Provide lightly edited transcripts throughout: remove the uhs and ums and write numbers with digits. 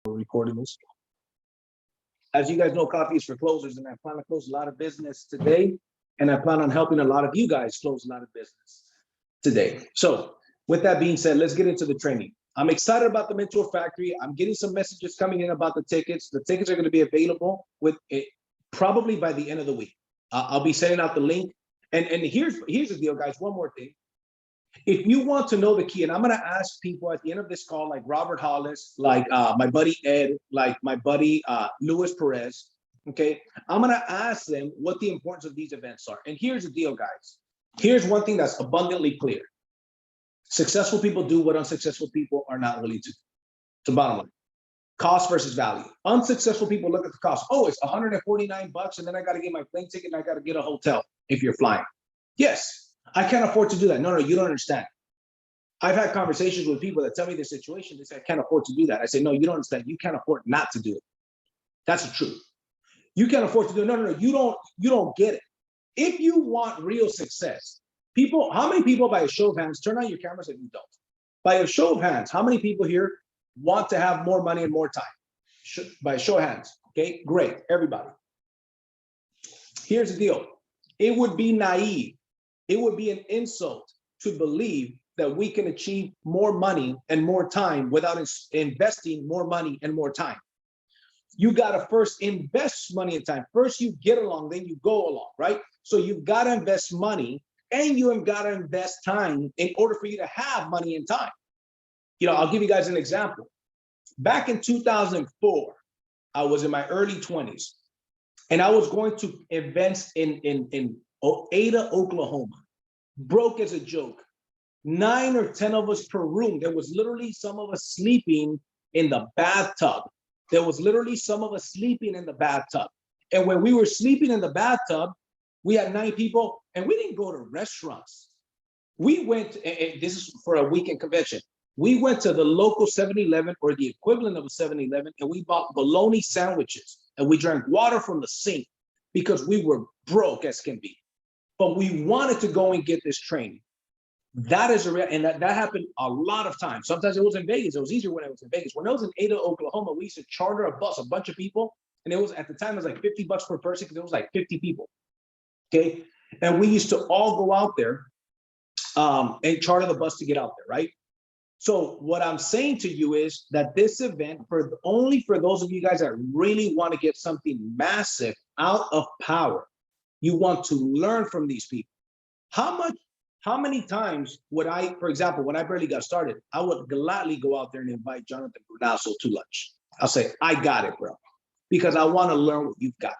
We're recording this. As you guys know, coffee is for closers, and I plan to close a lot of business today, and I plan on helping a lot of you guys close a lot of business today. So with that being said, let's get into the training. I'm excited about the Mentor Factory. I'm getting some messages coming in about the tickets. The tickets are going to be available with it probably by the end of the week. I'll be sending out the link. And here's the deal, guys. One more thing. If you want to know the key, and I'm going to ask people at the end of this call, like Robert Hollis, like my buddy Ed, like my buddy Luis Perez, okay? I'm going to ask them what the importance of these events are. And here's the deal, guys. Here's one thing that's abundantly clear. Successful people do what unsuccessful people are not willing to do. It's the bottom line. Cost versus value. Unsuccessful people look at the cost. Oh, it's $149, and then I got to get my plane ticket, and I got to get a hotel if you're flying. Yes. I can't afford to do that. No, you don't understand. I've had conversations with people that tell me their situation. They say, I can't afford to do that. I say, no, you don't understand. You can't afford not to do it. That's the truth. You can't afford to do it. No, you don't get it. If you want real success, people, how many people by a show of hands, turn on your cameras if you don't. By a show of hands, how many people here want to have more money and more time? By a show of hands. Okay, great. Everybody. Here's the deal. It would be naive. It would be an insult to believe that we can achieve more money and more time without investing more money and more time. You got to first invest money and time. First, you get along, then you go along, right? So you've got to invest money and you have got to invest time in order for you to have money and time. You know, I'll give you guys an example. Back in 2004, I was in my early 20s, and I was going to events in Ada, Oklahoma. Broke as a joke. 9 or 10 of us per room. There was literally some of us sleeping in the bathtub. There was literally some of us sleeping in the bathtub. And when we were sleeping in the bathtub, we had 9 people, and we didn't go to restaurants. We went, and this is for a weekend convention. We went to the local 7-Eleven or the equivalent of a 7-Eleven, and we bought bologna sandwiches, and we drank water from the sink because we were broke as can be. But we wanted to go and get this training. That is and that happened a lot of times. Sometimes it was in Vegas. It was easier when I was in Vegas. When I was in Ada, Oklahoma, we used to charter a bus, a bunch of people. And it was, at the time, it was like $50 per person because it was like 50 people. Okay. And we used to all go out there and charter the bus to get out there, right? So what I'm saying to you is that this event, only for those of you guys that really want to get something massive out of power, you want to learn from these people. How many times would I, for example, when I barely got started, I would gladly go out there and invite Jonathan Brunasso to lunch. I'll say, I got it, bro, because I want to learn what you've got.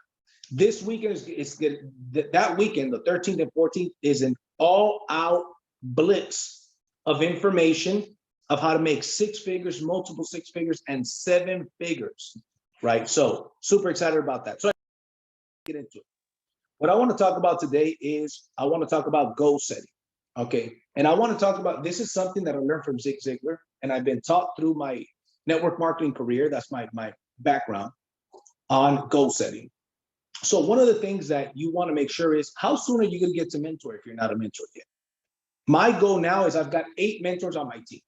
This weekend is good. That weekend, the 13th and 14th, is an all-out blitz of information of how to make 6 figures, multiple 6 figures, and 7 figures, right? So super excited about that. So get into it. What I want to talk about today is I want to talk about goal setting, okay? And I want to talk about, this is something that I learned from Zig Ziglar, and I've been taught through my network marketing career. That's my background on goal setting. So one of the things that you want to make sure is, how soon are you going to get to mentor if you're not a mentor yet? My goal now is I've got 8 mentors on my team.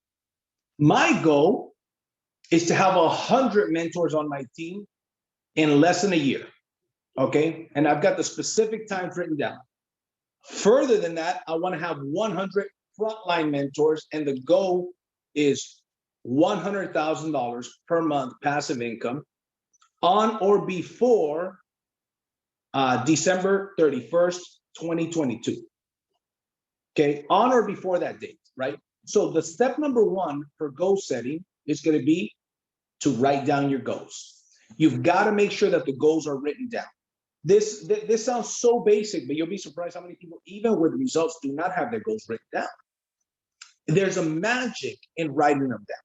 My goal is to have 100 mentors on my team in less than a year. Okay, and I've got the specific times written down. Further than that, I want to have 100 frontline mentors, and the goal is $100,000 per month passive income on or before December 31st, 2022. Okay, on or before that date, right? So the step number 1 for goal setting is going to be to write down your goals. You've got to make sure that the goals are written down. This sounds so basic, but you'll be surprised how many people, even with results, do not have their goals written down. There's a magic in writing them down.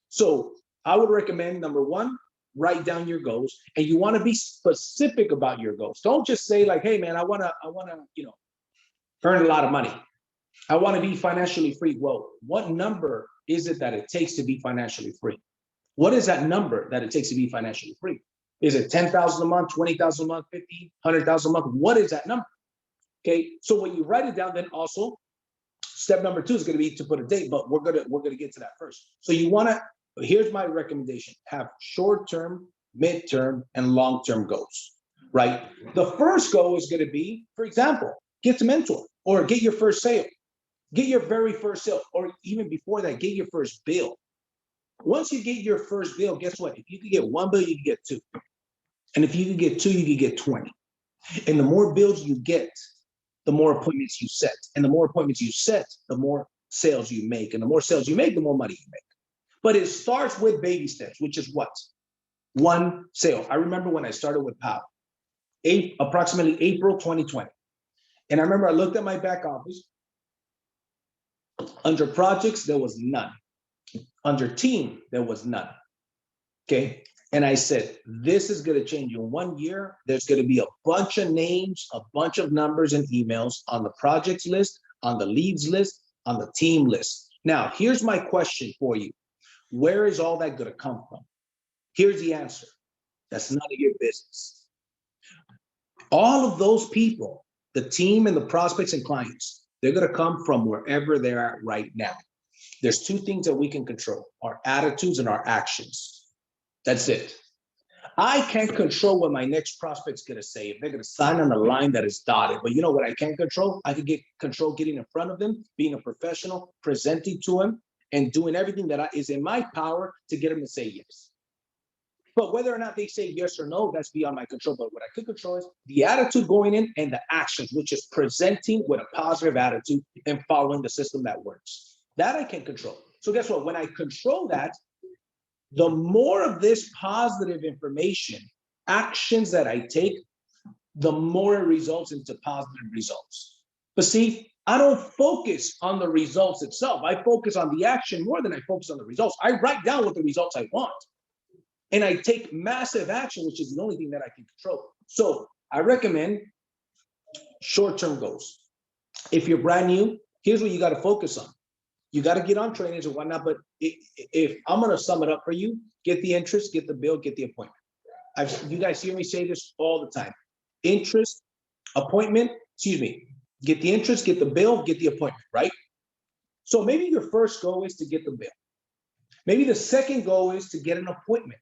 So I would recommend, number 1, write down your goals, and you want to be specific about your goals. Don't just say like, hey man, I want to, earn a lot of money. I want to be financially free. Well, what number is it that it takes to be financially free? What is that number that it takes to be financially free? Is it 10,000 a month, 20,000 a month, 50, 100,000 a month? What is that number? Okay, so when you write it down, then also step number 2 is going to be to put a date, but we're gonna get to that first. So you want to here's my recommendation: have short-term, mid-term, and long-term goals, right? The first goal is going to be, for example, get to mentor or get your first sale, get your very first sale, or even before that, get your first bill. Once you get your first bill, guess what? If you could get one bill, you can get two. And if you could get two, you could get 20. And the more bills you get, the more appointments you set. And the more appointments you set, the more sales you make. And the more sales you make, the more money you make. But it starts with baby steps, which is what? One sale. I remember when I started with Powur, approximately April 2020. And I remember I looked at my back office. Under projects, there was none. Under team, there was none. Okay. And I said, this is going to change in 1 year. There's going to be a bunch of names, a bunch of numbers and emails on the projects list, on the leads list, on the team list. Now, here's my question for you. Where is all that going to come from? Here's the answer. That's none of your business. All of those people, the team and the prospects and clients, they're going to come from wherever they're at right now. There's two things that we can control: our attitudes and our actions. That's it. I can't control what my next prospect's going to say, if they're going to sign on a line that is dotted. But you know what I can control? I can control getting in front of them, being a professional, presenting to them, and doing everything that is in my power to get them to say yes. But whether or not they say yes or no, that's beyond my control. But what I could control is the attitude going in and the actions, which is presenting with a positive attitude and following the system that works. That I can control. So guess what? When I control that, the more of this positive information, actions that I take, the more it results into positive results. But see, I don't focus on the results itself. I focus on the action more than I focus on the results. I write down what the results I want. And I take massive action, which is the only thing that I can control. So I recommend short-term goals. If you're brand new, here's what you got to focus on. You got to get on trainings and whatnot, but if I'm going to sum it up for you, get the interest, get the bill, get the appointment. You guys hear me say this all the time. Interest, appointment, get the interest, get the bill, get the appointment, right? So maybe your first goal is to get the bill. Maybe the second goal is to get an appointment.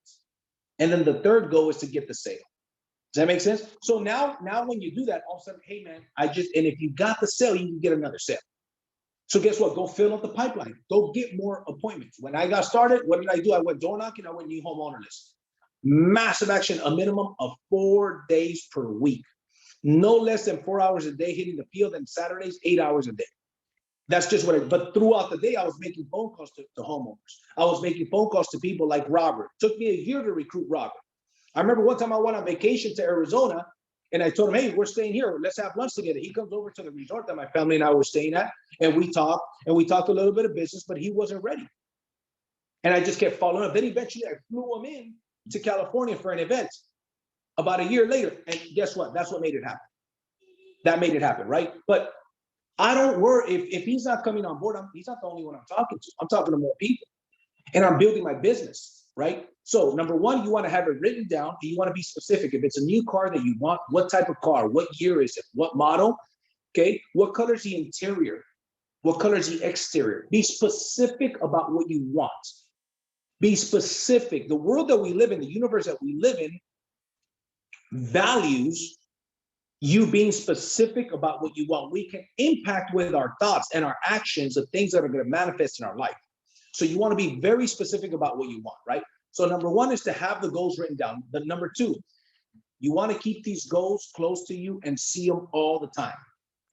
And then the third goal is to get the sale. Does that make sense? So now when you do that, all of a sudden, hey man, and if you got the sale, you can get another sale. So guess what? Go fill up the pipeline. Go get more appointments. When I got started, what did I do? I went door knocking. I went new homeowner list. Massive action, a minimum of 4 days per week. No less than 4 hours a day hitting the field, and Saturdays, 8 hours a day. That's just but throughout the day, I was making phone calls to homeowners. I was making phone calls to people like Robert. It took me a year to recruit Robert. I remember one time I went on vacation to Arizona, and I told him, hey, we're staying here. Let's have lunch together. He comes over to the resort that my family and I were staying at, and we talked a little bit of business, but he wasn't ready. And I just kept following up. Then eventually I flew him in to California for an event about a year later. And guess what? That's what made it happen. That made it happen, right? But I don't worry if he's not coming on board. He's not the only one I'm talking to. I'm talking to more people, and I'm building my business, right? So number one, you want to have it written down, and you want to be specific. If it's a new car that you want, what type of car? What year is it? What model? Okay. What color is the interior? What color is the exterior? Be specific about what you want. Be specific. The world that we live in, the universe that we live in, values you being specific about what you want. We can impact with our thoughts and our actions the things that are going to manifest in our life. So you want to be very specific about what you want, right? So number one is to have the goals written down. But number two, you want to keep these goals close to you and see them all the time.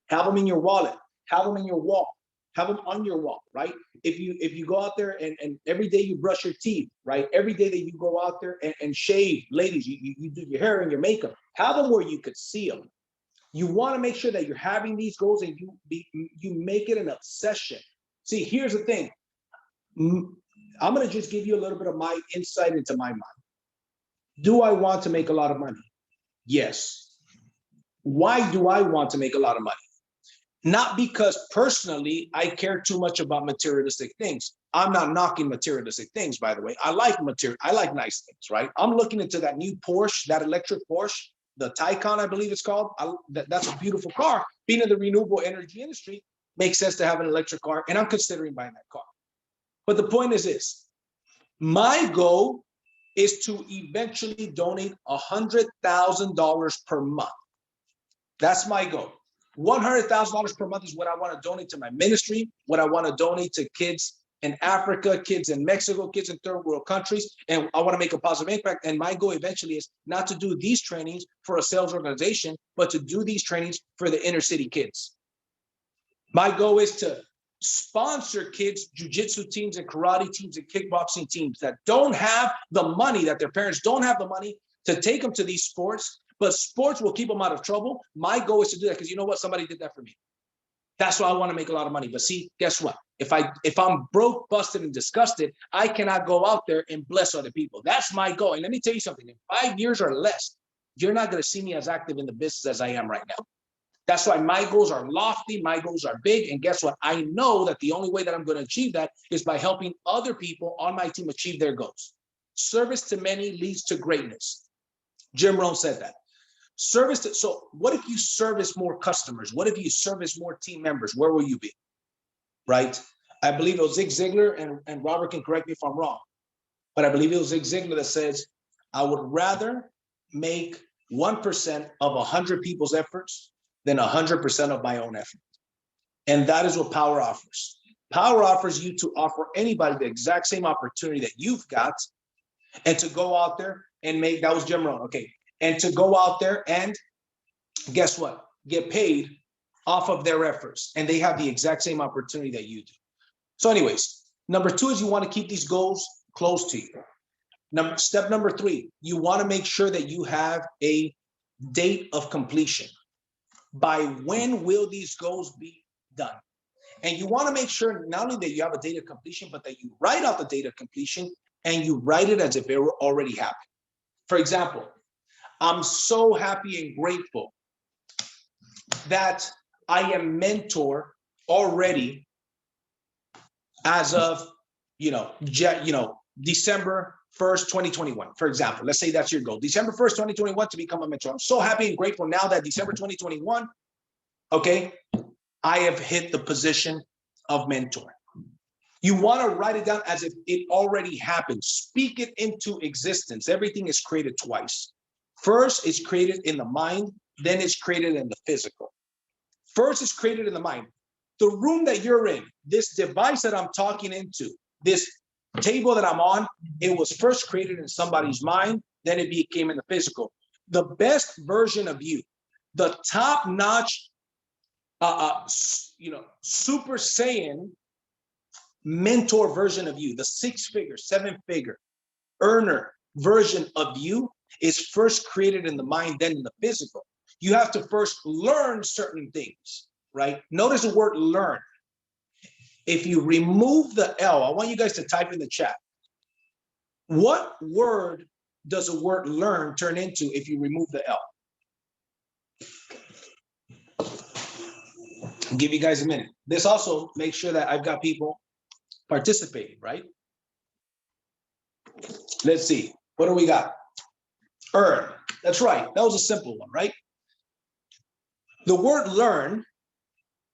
Have them in your wallet. Have them in your wall. Have them on your wall, right? If you go out there and every day you brush your teeth, right? Every day that you go out there and shave, ladies, you do your hair and your makeup. Have them where you could see them. You want to make sure that you're having these goals and you make it an obsession. See, here's the thing. I'm going to just give you a little bit of my insight into my mind. Do I want to make a lot of money? Yes. Why do I want to make a lot of money? Not because personally I care too much about materialistic things. I'm not knocking materialistic things, by the way. I like nice things, right? I'm looking into that new Porsche, that electric Porsche, the Taycan, I believe it's called. That's a beautiful car. Being in the renewable energy industry, makes sense to have an electric car, and I'm considering buying that car. But the point is this: My goal is to eventually donate $100,000 per month. That's my goal. $100,000 per month is what I want to donate to my ministry, what I want to donate to kids in Africa, kids in Mexico, kids in third world countries, and I want to make a positive impact. And my goal eventually is not to do these trainings for a sales organization, but to do these trainings for the inner city kids. My goal is to sponsor kids, jiu-jitsu teams and karate teams and kickboxing teams that don't have the money, that their parents don't have the money to take them to these sports, but sports will keep them out of trouble. My goal is to do that because you know what? Somebody did that for me. That's why I want to make a lot of money. But see, guess what? If I'm broke, busted, and disgusted, I cannot go out there and bless other people. That's my goal. And let me tell you something. In 5 years or less, you're not going to see me as active in the business as I am right now. That's why my goals are lofty. My goals are big. And guess what? I know that the only way that I'm going to achieve that is by helping other people on my team achieve their goals. Service to many leads to greatness. Jim Rohn said that. So what if you service more customers? What if you service more team members? Where will you be? Right? I believe it was Zig Ziglar, and Robert can correct me if I'm wrong, but I believe it was Zig Ziglar that says, I would rather make 1% of 100 people's efforts than 100% of my own effort. And that is what Power offers. Power offers you to offer anybody the exact same opportunity that you've got, and to go out there and make, that was Jim Rohn, okay, and to go out there and guess what? Get paid off of their efforts, and they have the exact same opportunity that you do. So anyways, number 2 is you want to keep these goals close to you. Step number 3, you want to make sure that you have a date of completion. By when will these goals be done? And you want to make sure not only that you have a date of completion, but that you write out the date of completion and you write it as if it were already happened. For example, I'm so happy and grateful that I am mentor already as of, December 1st, 2021, for example. Let's say that's your goal. December 1st, 2021 to become a mentor. I'm so happy and grateful now that December 2021, okay, I have hit the position of mentor. You want to write it down as if it already happened. Speak it into existence. Everything is created twice. First, it's created in the mind, then it's created in the physical. First, it's created in the mind. The room that you're in, this device that I'm talking into, this table that I'm on, it was first created in somebody's mind, then it became in the physical. The best version of you, the top-notch, Super Saiyan mentor version of you, the 6-figure, 7-figure earner version of you is first created in the mind, then in the physical. You have to first learn certain things, right? Notice the word learn. If you remove the L, I want you guys to type in the chat. What word does the word learn turn into if you remove the L? I'll give you guys a minute. This also makes sure that I've got people participating, right? Let's see. What do we got? Earn. That's right. That was a simple one, right? The word learn,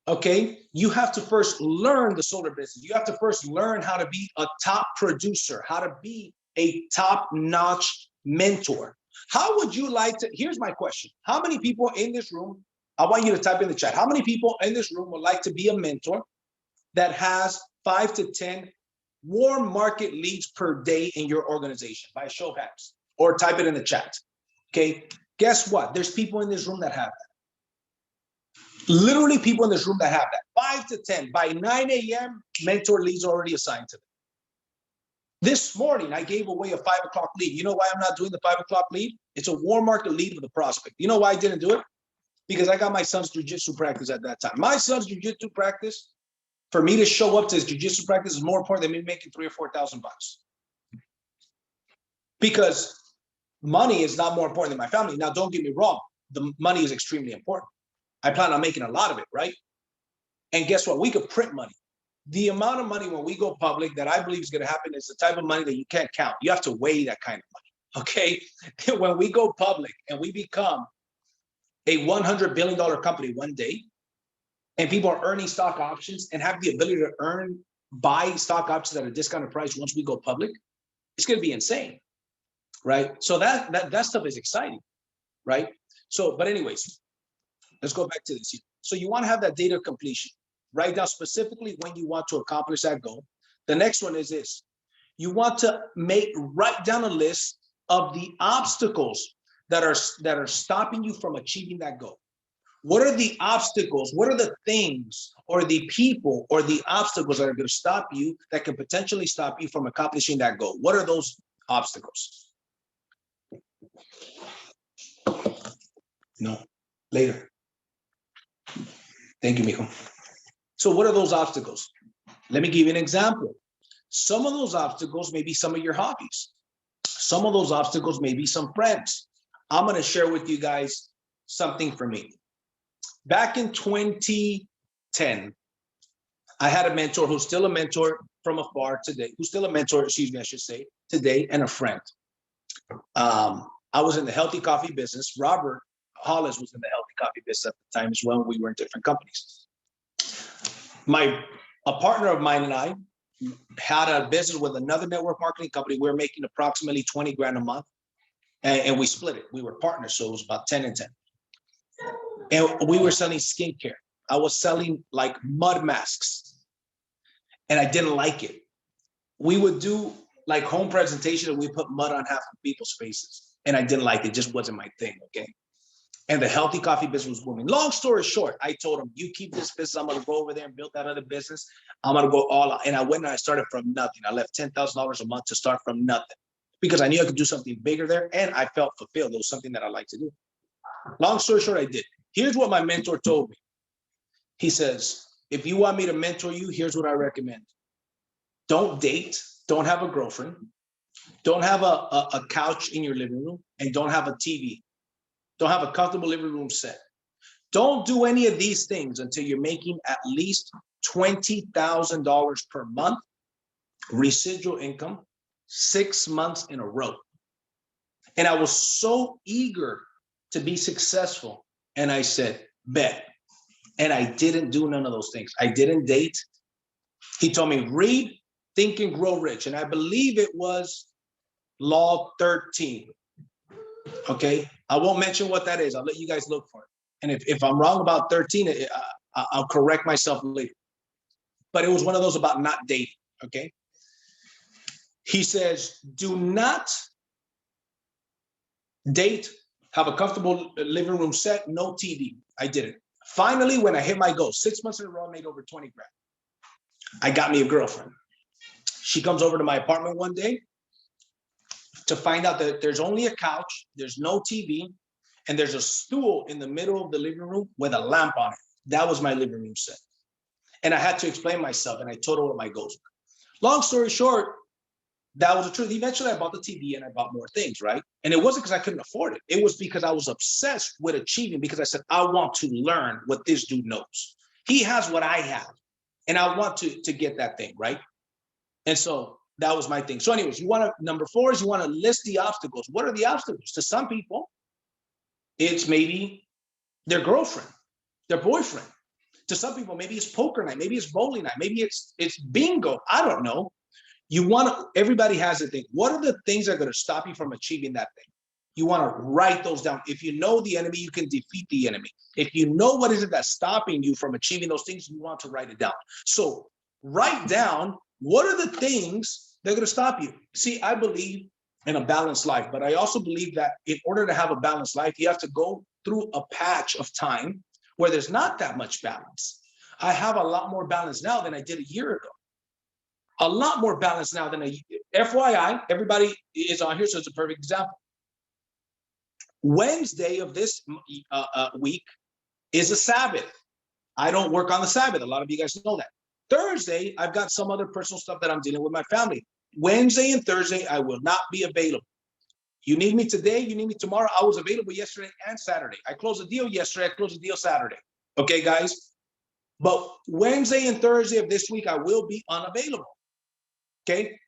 okay, you have to first learn the solar business. You have to first learn how to be a top producer, how to be a top-notch mentor. How would you like to, here's my question. How many people in this room, I want you to type in the chat, how many people in this room would like to be a mentor that has 5 to 10 warm market leads per day in your organization? By a show of hands, or type it in the chat. Okay, guess what? There's people in this room that have that. Literally people in this room that have that. 5 to 10. By 9 a.m., mentor leads already assigned to them. This morning, I gave away a 5 o'clock lead. You know why I'm not doing the 5 o'clock lead? It's a warm market lead with a prospect. You know why I didn't do it? Because I got my son's jiu-jitsu practice at that time. My son's jiu-jitsu practice, for me to show up to his jiu-jitsu practice is more important than me making $3,000 or $4,000. Because money is not more important than my family. Now, don't get me wrong. The money is extremely important. I plan on making a lot of it, right? And guess what? We could print money. The amount of money when we go public that I believe is going to happen is the type of money that you can't count. You have to weigh that kind of money, okay? When we go public and we become a $100 billion company one day, and people are earning stock options and have the ability to buy stock options at a discounted price once we go public, It's going to be insane, right? So that stuff is exciting, right? So, but anyways, let's go back to this here. So you want to have that date of completion. Write down specifically when you want to accomplish that goal. The next one is this. You want to write down a list of the obstacles that are stopping you from achieving that goal. What are the obstacles? What are the things or the people or the obstacles that are going to stop you, that can potentially stop you from accomplishing that goal? What are those obstacles? No, later. Thank you, mijo. So what are those obstacles? Let me give you an example. Some of those obstacles may be some of your hobbies. Some of those obstacles may be some friends. I'm going to share with you guys something for me. Back in 2010, I had a mentor who's still a mentor from afar today, who's still a mentor, excuse me, I should say, today, and a friend. I was in the healthy coffee business. Robert Hollis was in the healthy coffee business at the time as well. We were in different companies. A partner of mine and I had a business with another network marketing company. We were making approximately 20 grand a month, and we split it. We were partners, so it was about 10 and 10. And we were selling skincare. I was selling like mud masks, and I didn't like it. We would do like home presentation, and we put mud on half of people's faces, and I didn't like it. It just wasn't my thing, okay? And the healthy coffee business was booming. Long story short, I told him, you keep this business, I'm going to go over there and build that other business. I'm going to go all out. And I went and I started from nothing. I left $10,000 a month to start from nothing because I knew I could do something bigger there, and I felt fulfilled. It was something that I like to do. Long story short, I did. Here's what my mentor told me. He says, if you want me to mentor you, here's what I recommend. Don't date. Don't have a girlfriend. Don't have a couch in your living room, and don't have a TV. Don't have a comfortable living room set. Don't do any of these things until you're making at least $20,000 per month, residual income, 6 months in a row. And I was so eager to be successful. And I said, bet. And I didn't do none of those things. I didn't date. He told me, read, Think and Grow Rich. And I believe it was Law 13. Okay. I won't mention what that is. I'll let you guys look for it. And if I'm wrong about 13, I'll correct myself later. But it was one of those about not dating. Okay. He says, do not date, have a comfortable living room set, no TV. I did it. Finally, when I hit my goal, 6 months in a row, I made over 20 grand. I got me a girlfriend. She comes over to my apartment one day to find out that there's only a couch, there's no TV, and there's a stool in the middle of the living room with a lamp on it. That was my living room set. And I had to explain myself, and I told her what my goals were. Long story short, that was the truth. Eventually, I bought the TV and I bought more things, right? And it wasn't because I couldn't afford it. It was because I was obsessed with achieving, because I said, I want to learn what this dude knows. He has what I have, and I want to get that thing, right? And so that was my thing. So anyways, number 4 is you want to list the obstacles. What are the obstacles? To some people, it's maybe their girlfriend, their boyfriend. To some people, maybe it's poker night, maybe it's bowling night, maybe it's bingo. I don't know. Everybody has a thing. What are the things that are going to stop you from achieving that thing? You want to write those down. If you know the enemy, you can defeat the enemy. If you know what is it that's stopping you from achieving those things, you want to write it down. So write down, what are the things that are going to stop you? See, I believe in a balanced life, but I also believe that in order to have a balanced life, you have to go through a patch of time where there's not that much balance. I have a lot more balance now than I did a year ago. A lot more balance now than FYI, everybody is on here, so it's a perfect example. Wednesday of this week is a Sabbath. I don't work on the Sabbath. A lot of you guys know that. Thursday, I've got some other personal stuff that I'm dealing with my family. Wednesday and Thursday, I will not be available. You need me today, you need me tomorrow. I was available yesterday and Saturday. I closed a deal yesterday, I closed a deal Saturday. Okay, guys? But Wednesday and Thursday of this week, I will be unavailable. Okay,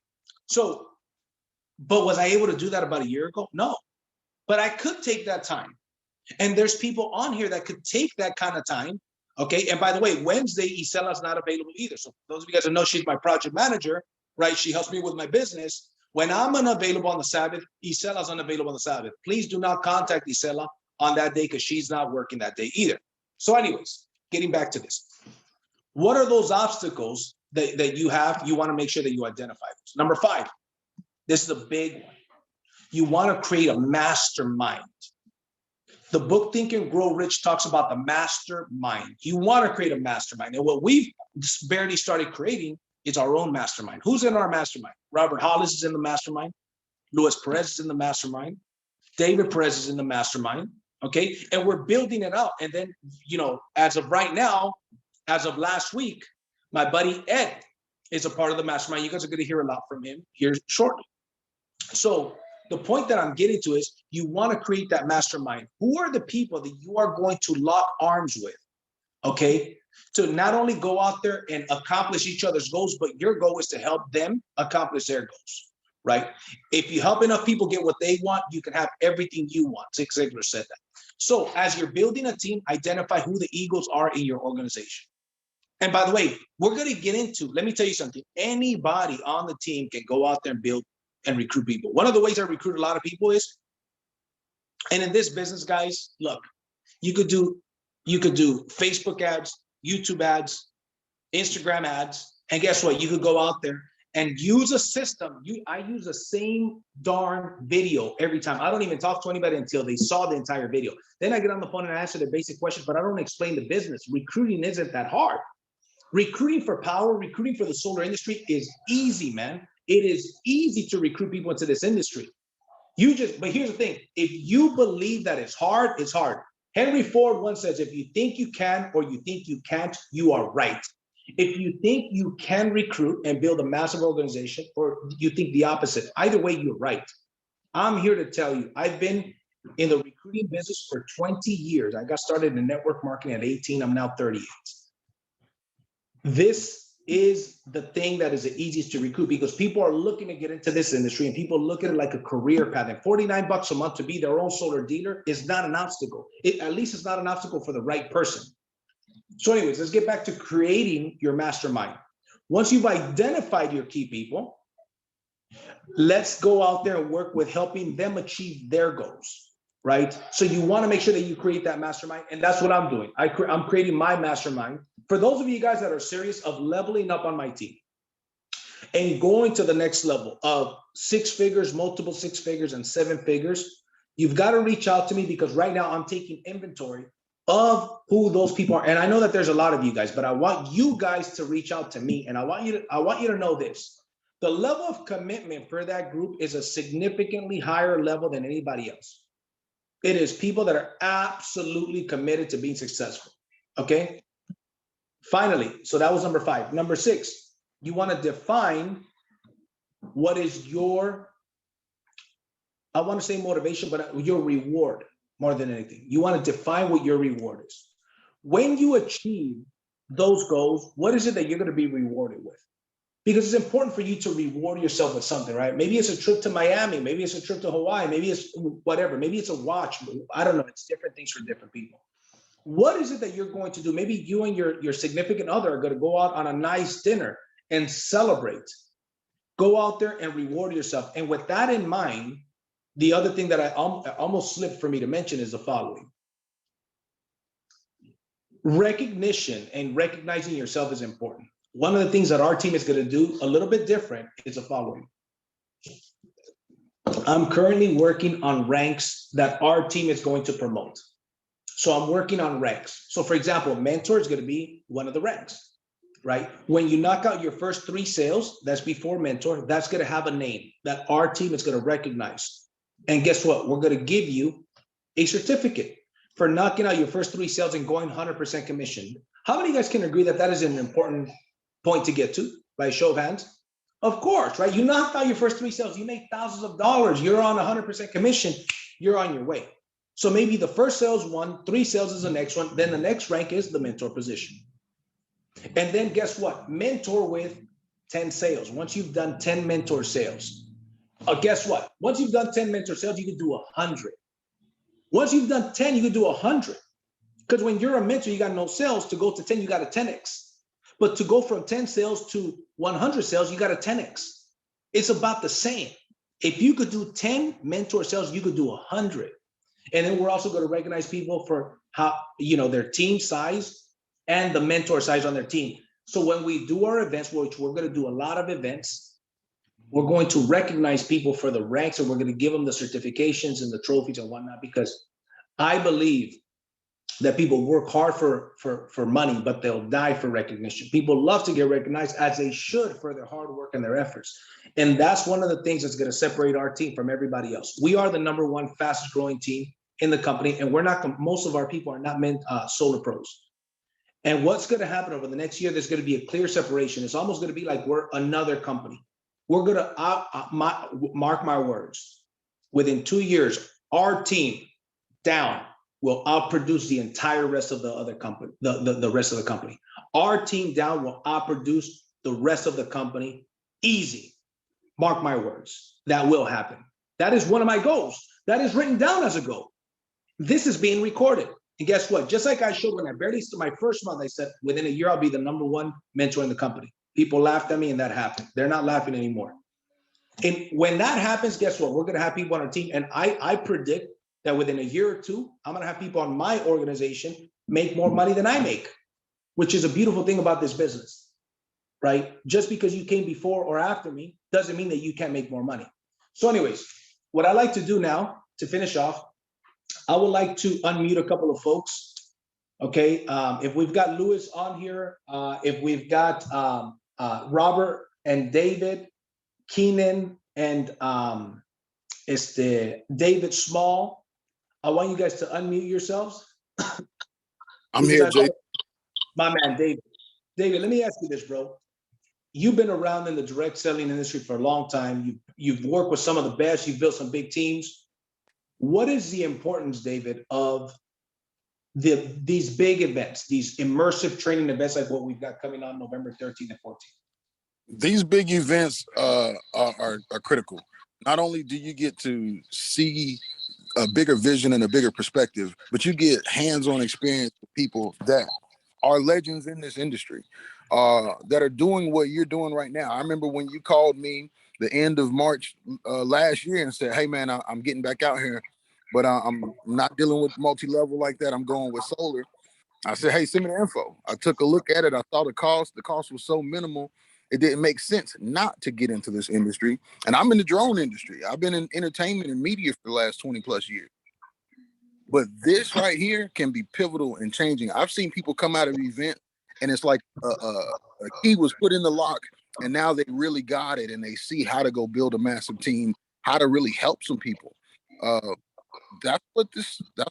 so, but was I able to do that about a year ago? No, but I could take that time. And there's people on here that could take that kind of time. Okay, and by the way, Wednesday, Isela's not available either. So those of you guys that know, she's my project manager, right? She helps me with my business. When I'm unavailable on the Sabbath, Isela's unavailable on the Sabbath. Please do not contact Isela on that day because she's not working that day either. So anyways, getting back to this. What are those obstacles that you have? You want to make sure that you identify those. Number 5, this is a big one. You want to create a mastermind. The book Think and Grow Rich talks about the mastermind. You want to create a mastermind. And what we've just barely started creating is our own mastermind. Who's in our mastermind? Robert Hollis is in the mastermind. Luis Perez is in the mastermind. David Perez is in the mastermind. Okay. And we're building it out. And then, as of right now, as of last week, my buddy Ed is a part of the mastermind. You guys are going to hear a lot from him here shortly. So the point that I'm getting to is you want to create that mastermind. Who are the people that you are going to lock arms with? Okay. To not only go out there and accomplish each other's goals, but your goal is to help them accomplish their goals, right? If you help enough people get what they want, you can have everything you want. Zig Ziglar said that. So as you're building a team, identify who the Eagles are in your organization. And by the way, we're going to get into, let me tell you something. Anybody on the team can go out there and build and recruit people. One of the ways I recruit a lot of people is, and in this business, guys, look, you could do Facebook ads, YouTube ads, Instagram ads, and guess what? You could go out there and use a system. I use the same darn video every time. I don't even talk to anybody until they saw the entire video. Then I get on the phone and answer their basic questions, but I don't explain the business. Recruiting isn't that hard. Recruiting for power, recruiting for the solar industry is easy, man. It is easy to recruit people into this industry. But here's the thing. If you believe that it's hard, it's hard. Henry Ford once says, if you think you can or you think you can't, you are right. If you think you can recruit and build a massive organization, or you think the opposite, either way, you're right. I'm here to tell you, I've been in the recruiting business for 20 years. I got started in network marketing at 18. I'm now 38. This is the thing that is the easiest to recruit because people are looking to get into this industry and people look at it like a career path. And $49 a month to be their own solar dealer is not an obstacle. At least it's not an obstacle for the right person. So anyways, let's get back to creating your mastermind. Once you've identified your key people, let's go out there and work with helping them achieve their goals, right? So you want to make sure that you create that mastermind. And that's what I'm doing. I'm creating my mastermind. For those of you guys that are serious of leveling up on my team and going to the next level of 6 figures, multiple 6 figures and 7 figures, you've got to reach out to me because right now I'm taking inventory of who those people are. And I know that there's a lot of you guys, but I want you guys to reach out to me. And I want you to know this. The level of commitment for that group is a significantly higher level than anybody else. It is people that are absolutely committed to being successful. Okay. Finally, so that was number 5. Number 6, you want to define what is your, I want to say motivation, but your reward more than anything. You want to define what your reward is. When you achieve those goals, what is it that you're going to be rewarded with? Because it's important for you to reward yourself with something, right? Maybe it's a trip to Miami. Maybe it's a trip to Hawaii. Maybe it's whatever. Maybe it's a watch. I don't know. It's different things for different people. What is it that you're going to do? Maybe you and your significant other are going to go out on a nice dinner and celebrate. Go out there and reward yourself. And with that in mind, the other thing that I almost slipped for me to mention is the following. Recognition and recognizing yourself is important. One of the things that our team is going to do a little bit different is the following. I'm currently working on ranks that our team is going to promote. So I'm working on ranks. So for example, mentor is going to be one of the ranks, right? When you knock out your first 3 sales, that's before mentor, that's going to have a name that our team is going to recognize. And guess what? We're going to give you a certificate for knocking out your first 3 sales and going 100% commission. How many of you guys can agree that that is an important point to get to by a show of hands? Of course, right? You knocked out your first 3 sales, you make thousands of dollars, you're on 100% commission, you're on your way. So maybe the first sales 1, 3 sales is the next one. Then the next rank is the mentor position. And then guess what? Mentor with 10 sales. Once you've done 10 mentor sales, guess what? Once you've done 10 mentor sales, you can do 100. Once you've done 10, you can do 100. Because when you're a mentor, you got no sales. To go to 10, you got a 10x. But to go from 10 sales to 100 sales, you got a 10x. It's about the same. If you could do 10 mentor sales, you could do 100. And then we're also going to recognize people for how, their team size and the mentor size on their team. So when we do our events, which we're going to do a lot of events, we're going to recognize people for the ranks, and we're going to give them the certifications and the trophies and whatnot, because I believe that people work hard for money, but they'll die for recognition. People love to get recognized, as they should, for their hard work and their efforts. And that's one of the things that's going to separate our team from everybody else. We are the #1 fastest growing team in the company, and most of our people are not solar pros. And what's going to happen over the next year, there's going to be a clear separation. It's almost going to be like we're another company. We're going to, mark my words, within 2 years, our team down will outproduce the entire rest of the other company, the rest of the company. Our team down will outproduce the rest of the company, easy. Mark my words, that will happen. That is one of my goals. That is written down as a goal. This is being recorded. And guess what? Just like I showed when I barely started my first month, I said, within a year, I'll be the #1 mentor in the company. People laughed at me, and that happened. They're not laughing anymore. And when that happens, guess what? We're going to have people on our team. And I predict that within a year or two, I'm going to have people on my organization make more money than I make, which is a beautiful thing about this business, right? Just because you came before or after me doesn't mean that you can't make more money. So anyways, what I like to do now to finish off, I would like to unmute a couple of folks. Okay, if we've got Louis on here, if we've got Robert and David, Keenan and David Small, I want you guys to unmute yourselves. I'm here, Jay. My man, David. David, let me ask you this, bro. You've been around in the direct selling industry for a long time. You've worked with some of the best. You've built some big teams. What is the importance, David, of these big events, these immersive training events like what we've got coming on November 13th and 14th? These big events are critical. Not only do you get to see a bigger vision and a bigger perspective, but you get hands-on experience with people that are legends in this industry, that are doing what you're doing right now. I remember when you called me the end of March last year and said, hey man, I'm getting back out here, but I'm not dealing with multi-level like that. I'm going with solar. I said, hey, send me the info. I took a look at it. I saw the cost. The cost was so minimal, it didn't make sense not to get into this industry. And I'm in the drone industry. I've been in entertainment and media for the last 20 plus years. But this right here can be pivotal in changing. I've seen people come out of the event and it's like a key was put in the lock, and now they really got it, and they see how to go build a massive team, how to really help some people. That's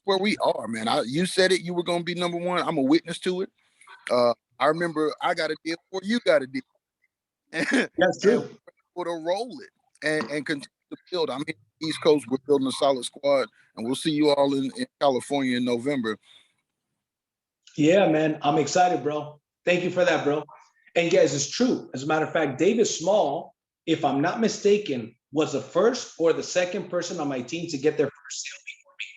where we are, man. You said it, you were going to be #1. I'm a witness to it. I remember I got a deal before you got a deal. That's true. And we're able to roll it and continue to build. I'm here on the East Coast. We're building a solid squad, and we'll see you all in California in November. Yeah, man. I'm excited, bro. Thank you for that, bro. And guys, it's true. As a matter of fact, David Small, if I'm not mistaken, was the first or the second person on my team to get their first sale before me.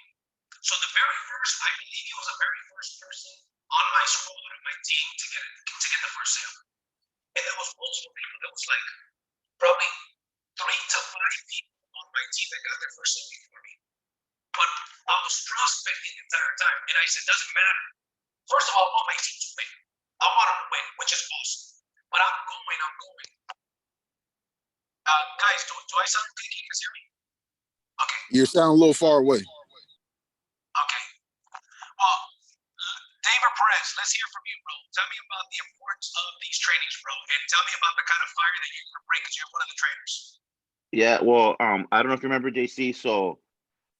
So the very first, I believe he was the very first person on my squad, on my team, to get the first sale. And there was multiple people. There was like probably 3 to 5 people on my team that got their first sale before me. But I was prospecting the entire time, and I said, doesn't matter. First of all, I want my team to win. I want them to win, which is awesome. But I'm going. Guys, do I sound okay? Can you guys hear me? Okay. You sound a little far away. Okay. Well, David Perez, let's hear from you, bro. Tell me about the importance of these trainings, bro, and tell me about the kind of fire that you're going to bring because you're one of the trainers. Yeah, well, I don't know if you remember, JC. So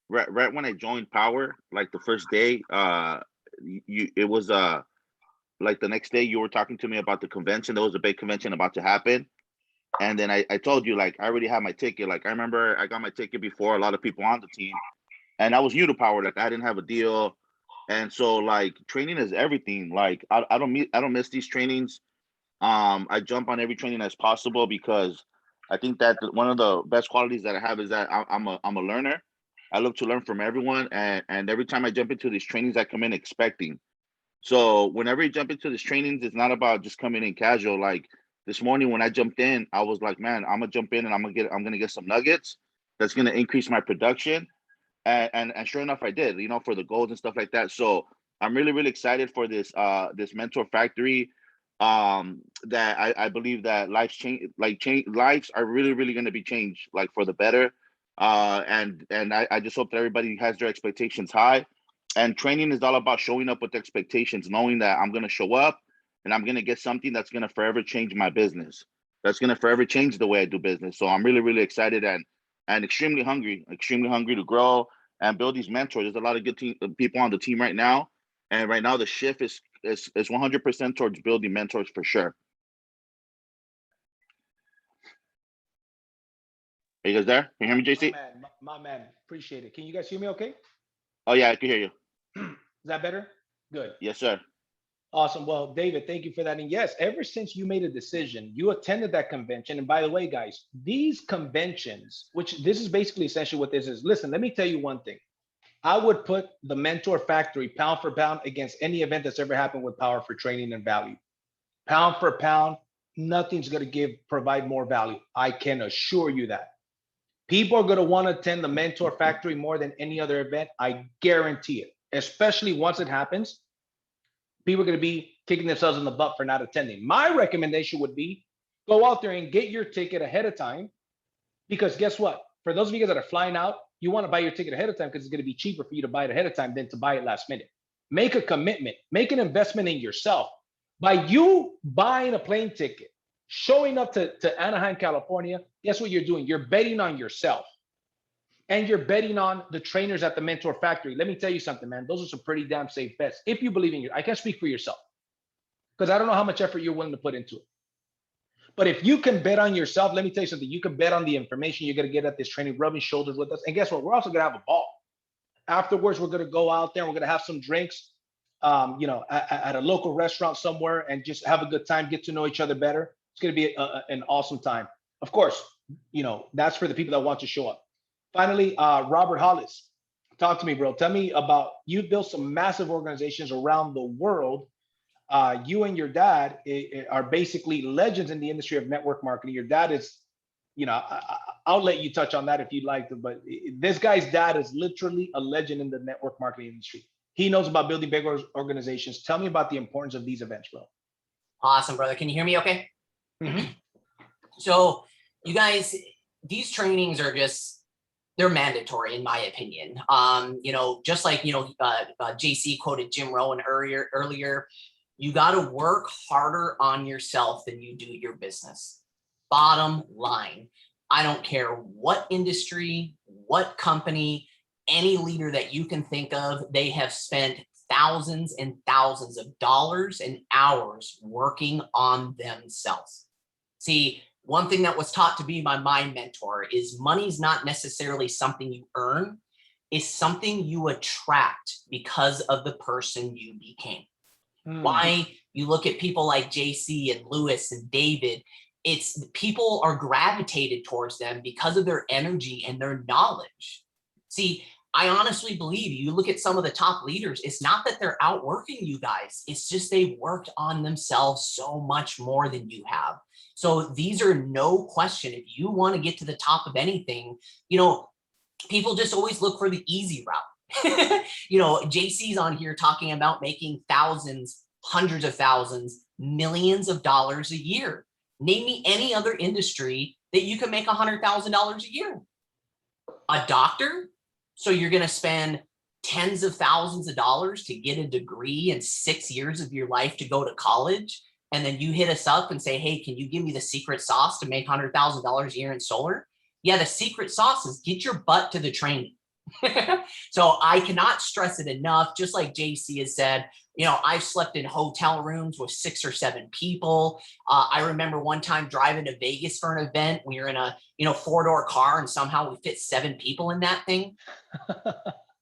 right when I joined Power, like the first day, it was like the next day you were talking to me about the convention. There was a big convention about to happen. And then I told you, like, I already had my ticket. Like, I remember I got my ticket before a lot of people on the team, and I was new to Power. Like, I didn't have a deal. And so, like, training is everything. Like, I don't miss these trainings. I jump on every training as possible because I think that one of the best qualities that I have is that I'm a learner. I love to learn from everyone, and every time I jump into these trainings, I come in expecting. So whenever you jump into these trainings, it's not about just coming in casual. Like, this morning when I jumped in, I was like, man, I'm gonna jump in and I'm gonna get some nuggets that's gonna increase my production. And sure enough, I did, for the goals and stuff like that. So I'm really, really excited for this mentor factory. That I believe that lives are really, really going to be changed, like, for the better. And I just hope that everybody has their expectations high. And training is all about showing up with expectations, knowing that I'm going to show up and I'm going to get something that's going to forever change my business. That's going to forever change the way I do business. So I'm really, really excited and extremely hungry to grow and build these mentors. There's a lot of good people on the team right now. And right now the shift is 100% towards building mentors for sure. Are you guys there? Can you hear me, JC? My man, appreciate it. Can you guys hear me okay? Oh yeah, I can hear you. Is that better? Good. Yes, sir. Awesome. Well, David, thank you for that. And yes, ever since you made a decision, you attended that convention. And by the way, guys, these conventions, which this is basically essentially what this is. Listen, let me tell you one thing. I would put the Mentor Factory pound for pound against any event that's ever happened with Power for Training and Value. Pound for pound, nothing's going to provide more value. I can assure you that. People are going to want to attend the Mentor Factory more than any other event. I guarantee it, especially once it happens. People are going to be kicking themselves in the butt for not attending. My recommendation would be go out there and get your ticket ahead of time, because guess what? For those of you guys that are flying out, you want to buy your ticket ahead of time because it's going to be cheaper for you to buy it ahead of time than to buy it last minute. Make a commitment, make an investment in yourself. By you buying a plane ticket, showing up to Anaheim, California, guess what you're doing? You're betting on yourself. And you're betting on the trainers at the Mentor Factory. Let me tell you something, man. Those are some pretty damn safe bets. If you believe in I can't speak for yourself because I don't know how much effort you're willing to put into it. But if you can bet on yourself, let me tell you something. You can bet on the information you're going to get at this training, rubbing shoulders with us. And guess what? We're also going to have a ball. Afterwards, we're going to go out there and we're going to have some drinks, at a local restaurant somewhere and just have a good time, get to know each other better. It's going to be an awesome time. Of course, that's for the people that want to show up. Finally, Robert Hollis, talk to me, bro. Tell me about, you've built some massive organizations around the world. You and your dad are basically legends in the industry of network marketing. Your dad is, I'll let you touch on that if you'd like to, but this guy's dad is literally a legend in the network marketing industry. He knows about building big organizations. Tell me about the importance of these events, bro. Awesome, brother. Can you hear me okay? Mm-hmm. So you guys, these trainings are they're mandatory in my opinion. Just like, JC quoted Jim Rohn earlier, you got to work harder on yourself than you do your business. Bottom line, I don't care what industry, what company, any leader that you can think of, they have spent thousands and thousands of dollars and hours working on themselves. See, one thing that was taught to be by my mentor is money's not necessarily something you earn, it's something you attract because of the person you became. Why you look at people like JC and Lewis and David, it's people are gravitated towards them because of their energy and their knowledge. See, I honestly believe you look at some of the top leaders, it's not that they're outworking you guys. It's just they've worked on themselves so much more than you have. So these are no question. If you want to get to the top of anything, people just always look for the easy route. JC's on here talking about making thousands, hundreds of thousands, millions of dollars a year. Name me any other industry that you can make $100,000 a year. A doctor? So you're going to spend tens of thousands of dollars to get a degree and 6 years of your life to go to college. And then you hit us up and say, hey, can you give me the secret sauce to make $100,000 a year in solar? Yeah, the secret sauce is get your butt to the training. So I cannot stress it enough. Just like JC has said, I've slept in hotel rooms with 6 or 7 people. I remember one time driving to Vegas for an event. We were in a 4-door car and somehow we fit 7 people in that thing.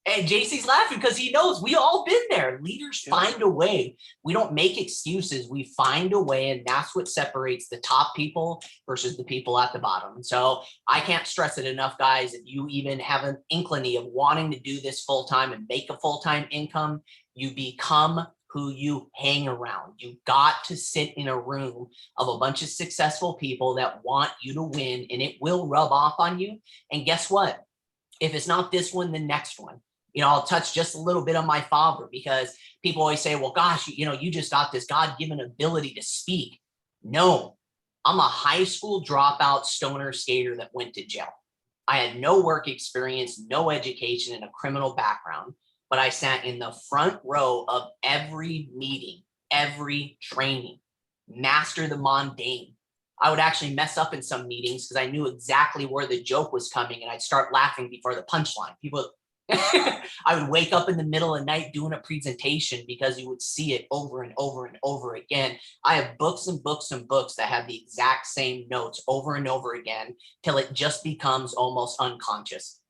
And JC's laughing because he knows we all been there. Leaders find a way. We don't make excuses. We find a way, and that's what separates the top people versus the people at the bottom. So I can't stress it enough, guys. If you even have an inkling of wanting to do this full-time and make a full-time income, you become who you hang around. You got to sit in a room of a bunch of successful people that want you to win, and it will rub off on you. And guess what? If it's not this one, the next one. I'll touch just a little bit on my father, because people always say, well, gosh, you just got this God-given ability to speak. No, I'm a high school dropout stoner skater that went to jail. I had no work experience, no education, and a criminal background, but I sat in the front row of every meeting, every training, master the mundane. I would actually mess up in some meetings because I knew exactly where the joke was coming, and I'd start laughing before the punchline. People, I would wake up in the middle of the night doing a presentation because you would see it over and over and over again. I have books and books and books that have the exact same notes over and over again till it just becomes almost unconscious.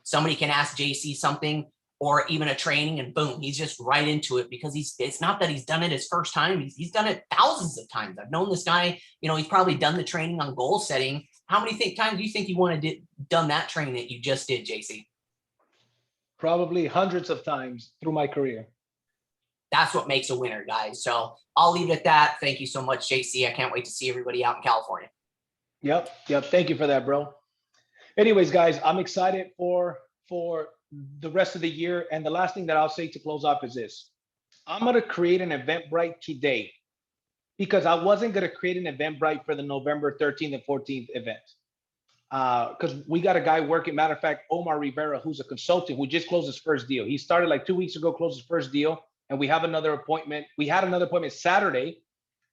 Somebody can ask JC something or even a training, and boom, he's just right into it, because it's not that he's done it his first time. He's done it thousands of times. I've known this guy, he's probably done the training on goal setting. How many times do you think you want to done that training that you just did, JC? Probably hundreds of times through my career. That's what makes a winner, guys. So I'll leave it at that. Thank you so much, JC. I can't wait to see everybody out in California. Yep. Thank you for that, bro. Anyways, guys, I'm excited for the rest of the year. And the last thing that I'll say to close off is this. I'm going to create an Eventbrite today, because I wasn't going to create an Eventbrite for the November 13th and 14th event. Because we got a guy working, matter of fact, Omar Rivera, who's a consultant, who just closed his first deal. He started like 2 weeks ago, closed his first deal. And we have another appointment. We had another appointment Saturday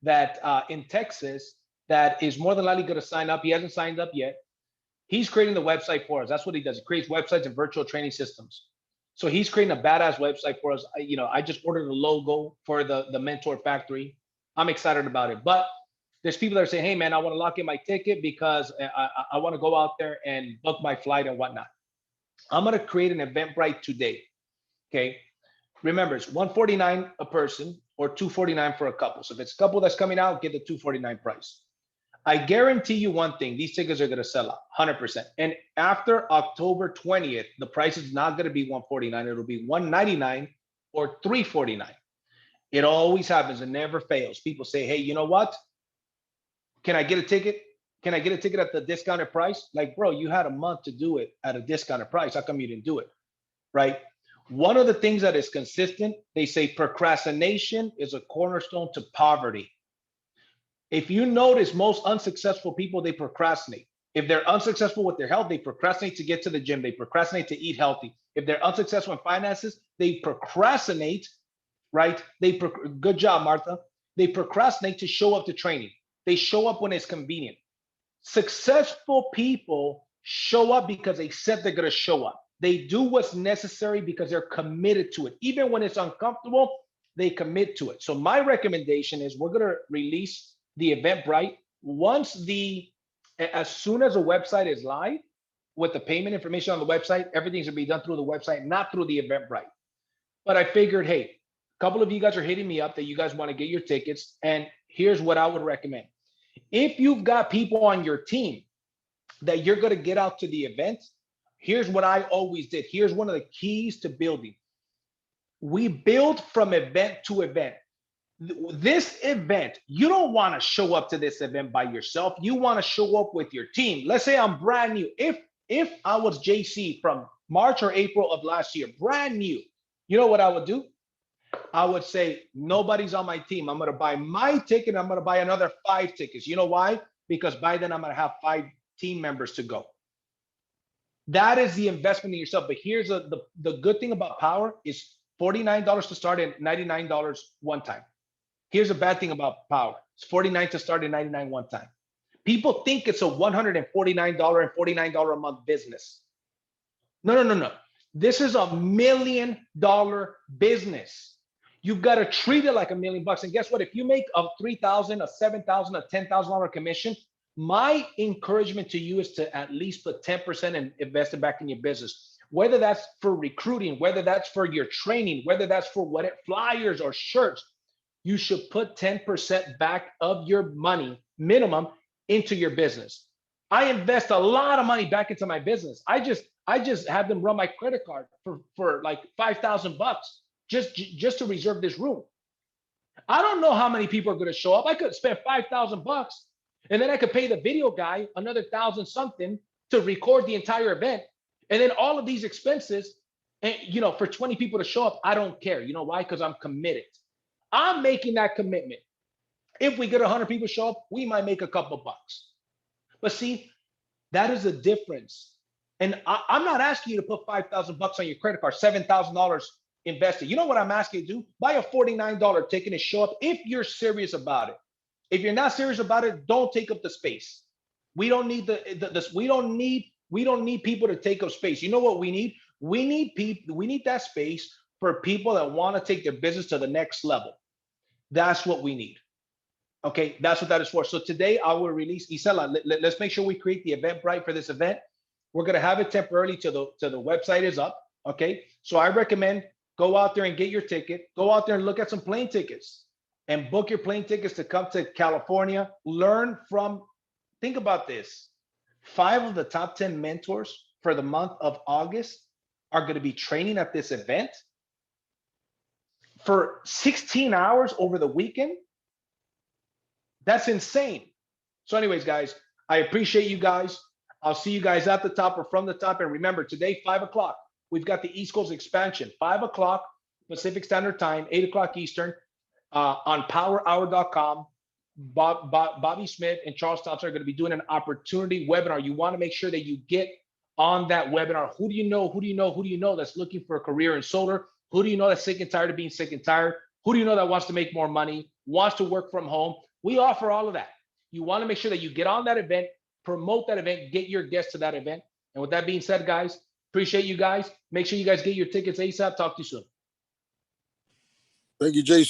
that in Texas that is more than likely going to sign up. He hasn't signed up yet. He's creating the website for us. That's what he does. He creates websites and virtual training systems. So he's creating a badass website for us. I just ordered a logo for the Mentor Factory. I'm excited about it. But there's people that are saying, hey, man, I want to lock in my ticket because I want to go out there and book my flight and whatnot. I'm going to create an Eventbrite today. Okay. Remember, it's $149 a person or $249 for a couple. So if it's a couple that's coming out, get the $249 price. I guarantee you one thing, these tickets are going to sell out 100%. And after October 20th, the price is not going to be $149. It'll be $199 or $349. It always happens. It never fails. People say, hey, you know what? Can I get a ticket? Can I get a ticket at the discounted price? Like, bro, you had a month to do it at a discounted price. How come you didn't do it? Right? One of the things that is consistent, they say procrastination is a cornerstone to poverty. If you notice, most unsuccessful people, they procrastinate. If they're unsuccessful with their health, they procrastinate to get to the gym. They procrastinate to eat healthy. If they're unsuccessful in finances, they procrastinate, right? Good job, Martha. They procrastinate to show up to training. They show up when it's convenient. Successful people show up because they said they're going to show up. They do what's necessary because they're committed to it. Even when it's uncomfortable, they commit to it. So my recommendation is we're going to release the Eventbrite as soon as a website is live with the payment information on the website. Everything's going to be done through the website, not through the Eventbrite. But I figured, hey, a couple of you guys are hitting me up that you guys want to get your tickets. And here's what I would recommend. If you've got people on your team that you're going to get out to the event, here's what I always did. Here's one of the keys to building. We build from event to event. This event, you don't want to show up to this event by yourself. You want to show up with your team. Let's say I'm brand new. If I was JC from March or April of last year, brand new, you know what I would do? I would say, nobody's on my team. I'm going to buy my ticket. I'm going to buy another 5 tickets. You know why? Because by then I'm going to have 5 team members to go. That is the investment in yourself. But here's the good thing about Power is $49 to start and $99 one time. Here's a bad thing about Power. It's $49 to start and $99 one time. People think it's a $149 and $49 a month business. No. This is $1 million business. You've got to treat it like $1 million bucks. And guess what? If you make a $3,000, a $7,000, a $10,000 commission, my encouragement to you is to at least put 10% and invest it back in your business. Whether that's for recruiting, whether that's for your training, whether that's for flyers or shirts, you should put 10% back of your money minimum into your business. I invest a lot of money back into my business. I just have them run my credit card for like $5,000 bucks. just to reserve this room. I don't know how many people are going to show up. I could spend $5,000 and then I could pay the video guy another 1,000 something to record the entire event. And then all of these expenses, and for 20 people to show up, I don't care. You know why? Because I'm committed. I'm making that commitment. If we get 100 people show up, we might make a couple bucks. But see, that is the difference. And I'm not asking you to put $5,000 on your credit card, $7,000 invested. You know what I'm asking you to do? Buy a $49 ticket and show up if you're serious about it. If you're not serious about it, don't take up the space. We don't need we don't need people to take up space. You know what we need? We need that space for people that want to take their business to the next level. That's what we need. Okay, that's what that is for. So today I will release Isela. Let's make sure we create the Eventbrite for this event. We're gonna have it temporarily till the website is up. Okay, so I recommend go out there and get your ticket. Go out there and look at some plane tickets and book your plane tickets to come to California. Learn from. Think about this. 5 of the top 10 mentors for the month of August are going to be training at this event for 16 hours over the weekend. That's insane. So anyways, guys, I appreciate you guys. I'll see you guys at the top or from the top. And remember, today, 5 o'clock, we've got the East Coast expansion, 5 o'clock Pacific Standard Time, 8 o'clock Eastern, on powerhour.com. Bobby Smith and Charles Thompson are going to be doing an opportunity webinar. You want to make sure that you get on that webinar. Who do you know that's looking for a career in solar? Who do you know that's sick and tired of being sick and tired? Who do you know that wants to make more money, wants to work from home? We offer all of that. You want to make sure that you get on that event, promote that event, get your guests to that event. And with that being said, guys, appreciate you guys. Make sure you guys get your tickets ASAP. Talk to you soon. Thank you, Jason.